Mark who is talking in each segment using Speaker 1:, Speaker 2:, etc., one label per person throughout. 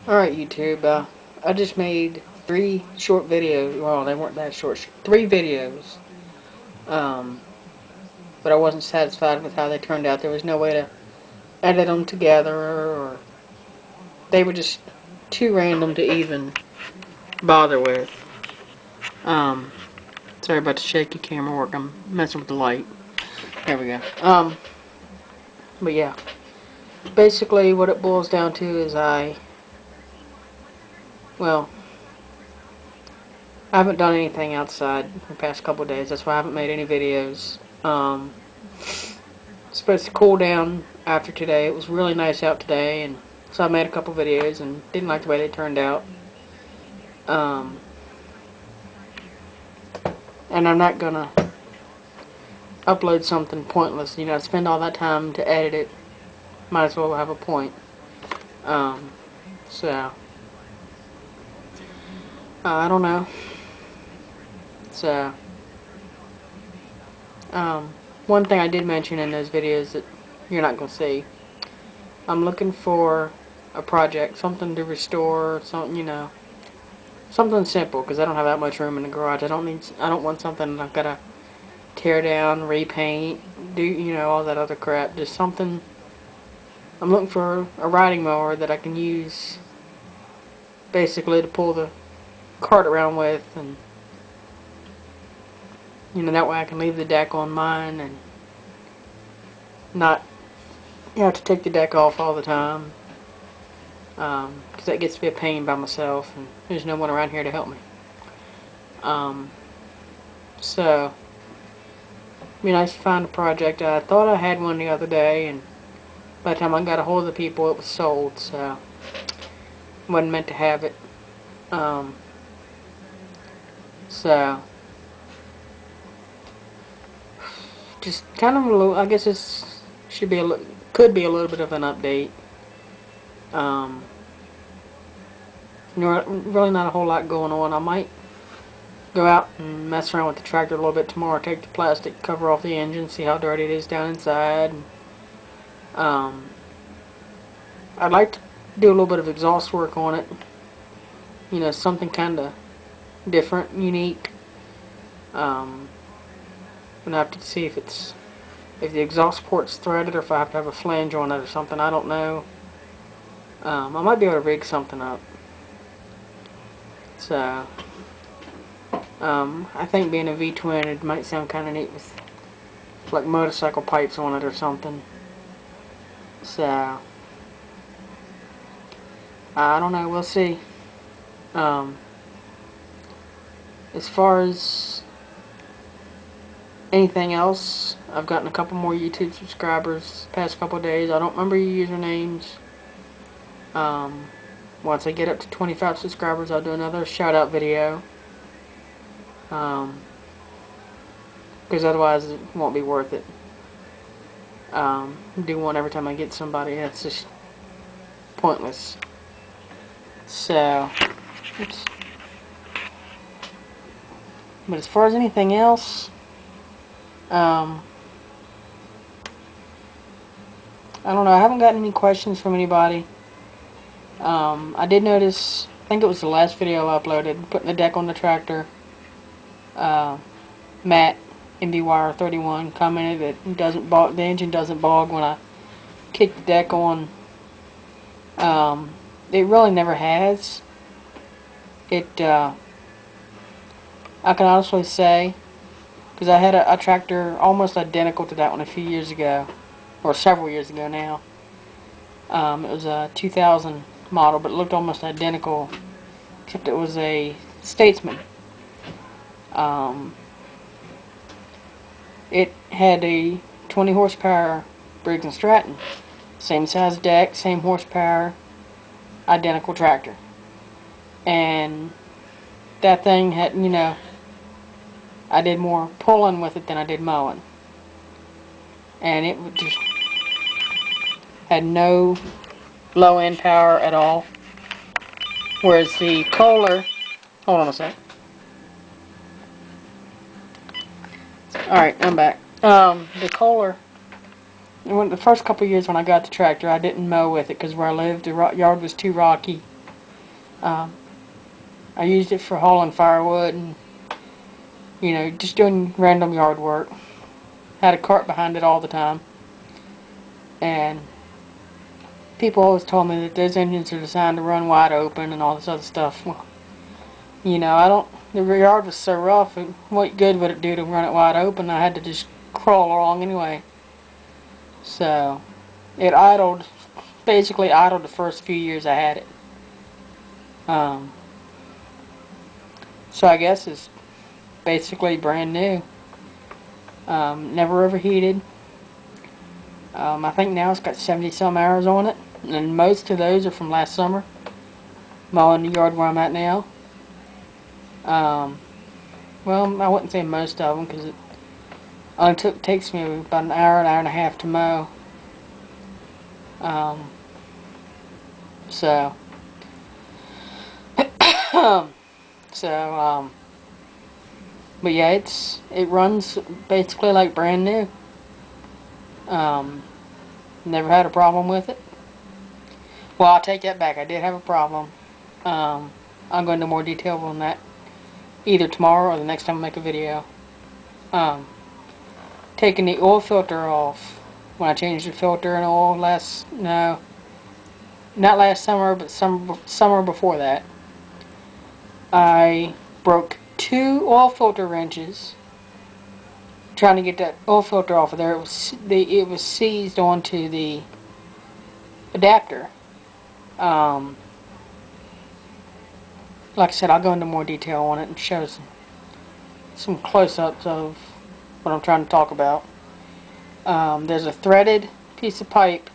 Speaker 1: Alright, YouTube, I just made 3 short videos. Well, they weren't that short. 3 videos. But I wasn't satisfied with how they turned out. There was no way to edit them together, or they were just too random to even bother with. Sorry about the shaky camera work. I'm messing with the light. There we go. But yeah. Basically, what it boils down to is I haven't done anything outside the past couple of days. That's why I haven't made any videos. It's supposed to cool down after today. It was really nice out today, and so I made a couple videos and didn't like the way they turned out. And I'm not gonna upload something pointless. You know, spend all that time to edit it. Might as well have a point. So I don't know. So one thing I did mention in those videos that you're not going to see, I'm looking for a project, something to restore, something, you know, something simple, because I don't have that much room in the garage. I don't want something that I've got to tear down, repaint, do, you know, all that other crap. Just something. I'm looking for a riding mower that I can use basically to pull the cart around with, and you know, that way I can leave the deck on mine and not have to take the deck off all the time, because that gets to be a pain by myself, and there's no one around here to help me. So it'd be nice to find a project. I thought I had one the other day, and by the time I got a hold of the people, it was sold, so I wasn't meant to have it. So just kind of a little, I guess this should be could be a little bit of an update. Really not a whole lot going on. I might go out and mess around with the tractor a little bit tomorrow. Take the plastic cover off the engine, see how dirty it is down inside. I'd like to do a little bit of exhaust work on it. You know, something kind of different, unique. I'm gonna have to see if the exhaust port's threaded, or if I have to have a flange on it or something. I don't know. I might be able to rig something up. So I think being a V-twin, it might sound kind of neat with like motorcycle pipes on it or something. So I don't know. We'll see. As far as anything else, I've gotten a couple more YouTube subscribers the past couple of days. I don't remember your usernames. Once I get up to 25 subscribers, I'll do another shout out video. Because otherwise it won't be worth it. Do one every time I get somebody. That's just pointless. So, oops. But as far as anything else, I don't know. I haven't gotten any questions from anybody. I did notice, I think it was the last video I uploaded, putting the deck on the tractor. Matt, MBWire31, commented that the engine doesn't bog when I kick the deck on. It really never has. I can honestly say, because I had a tractor almost identical to that one a few years ago, or several years ago now. It was a 2000 model, but it looked almost identical, except it was a Statesman. It had a 20 horsepower Briggs & Stratton. Same size deck, same horsepower, identical tractor. And that thing had, you know, I did more pulling with it than I did mowing. And it just had no low end power at all. Whereas the Kohler, hold on a sec. Alright, I'm back. The Kohler, the first couple of years when I got the tractor, I didn't mow with it because where I lived, the yard was too rocky. Um, I used it for hauling firewood and, you know, just doing random yard work. Had a cart behind it all the time. And people always told me that those engines are designed to run wide open and all this other stuff. Well, you know, the yard was so rough, what good would it do to run it wide open? I had to just crawl along anyway. So, it idled, basically idled the first few years I had it. So I guess it's basically brand new. Never overheated. I think now it's got 70 some hours on it, and most of those are from last summer, mowing the yard where I'm at now. Well, I wouldn't say most of them, because it only takes me about an hour and a half to mow. So, but yeah, it runs basically like brand new. Never had a problem with it. Well, I'll take that back. I did have a problem. I'll go into more detail on that either tomorrow or the next time I make a video. Taking the oil filter off when I changed the filter and oil not last summer, but summer before that. I broke 2 oil filter wrenches trying to get that oil filter off of there. It was seized onto the adapter. Like I said, I'll go into more detail on it and show some close-ups of what I'm trying to talk about. There's a threaded piece of pipe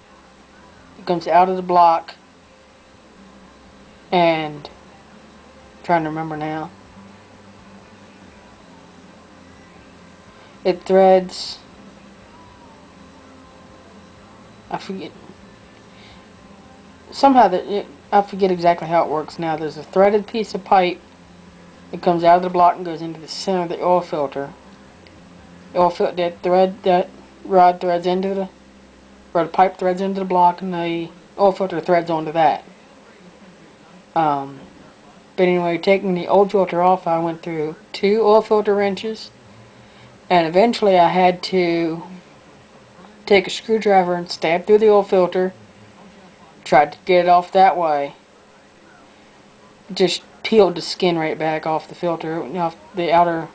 Speaker 1: that comes out of the block, and I'm trying to remember now. It threads, I forget, I forget exactly how it works now. There's a threaded piece of pipe that comes out of the block and goes into the center of the oil filter. That rod threads into or the pipe threads into the block, and the oil filter threads onto that. But anyway, taking the old filter off, I went through 2 oil filter wrenches, and eventually I had to take a screwdriver and stab through the oil filter. Tried to get it off that way. Just peeled the skin right back off the filter, off the outer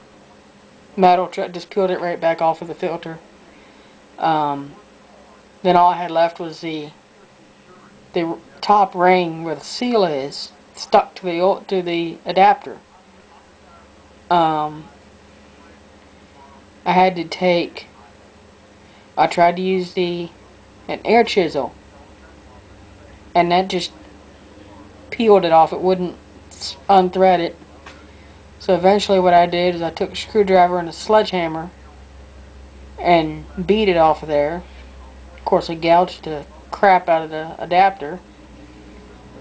Speaker 1: metal. Just peeled it right back off of the filter. Then all I had left was the top ring where the seal is stuck to the adapter. I tried to use an air chisel, and that just peeled it off. It wouldn't unthread it. So eventually what I did is I took a screwdriver and a sledgehammer and beat it off of there. Of course, I gouged the crap out of the adapter.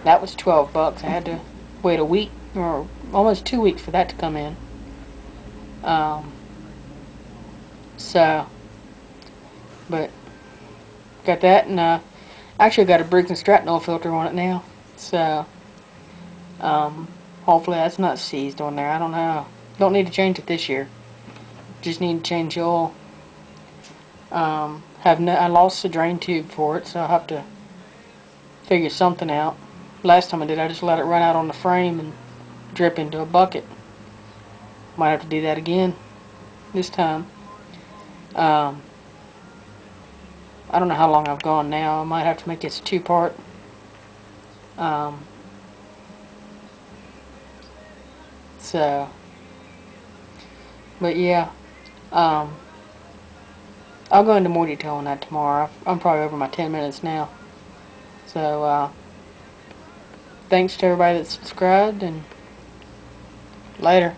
Speaker 1: That was $12. I had to wait a week, or almost 2 weeks, for that to come in. But got that, and actually got a Briggs & Stratton oil filter on it now. So, hopefully that's not seized on there. I don't know. Don't need to change it this year. Just need to change the oil. I lost the drain tube for it, so I'll have to figure something out. Last time I did, I just let it run out on the frame and drip into a bucket. Might have to do that again this time. I don't know how long I've gone now. I might have to make this a 2-part. But yeah, I'll go into more detail on that tomorrow. I'm probably over my 10 minutes now. So, thanks to everybody that subscribed, and later.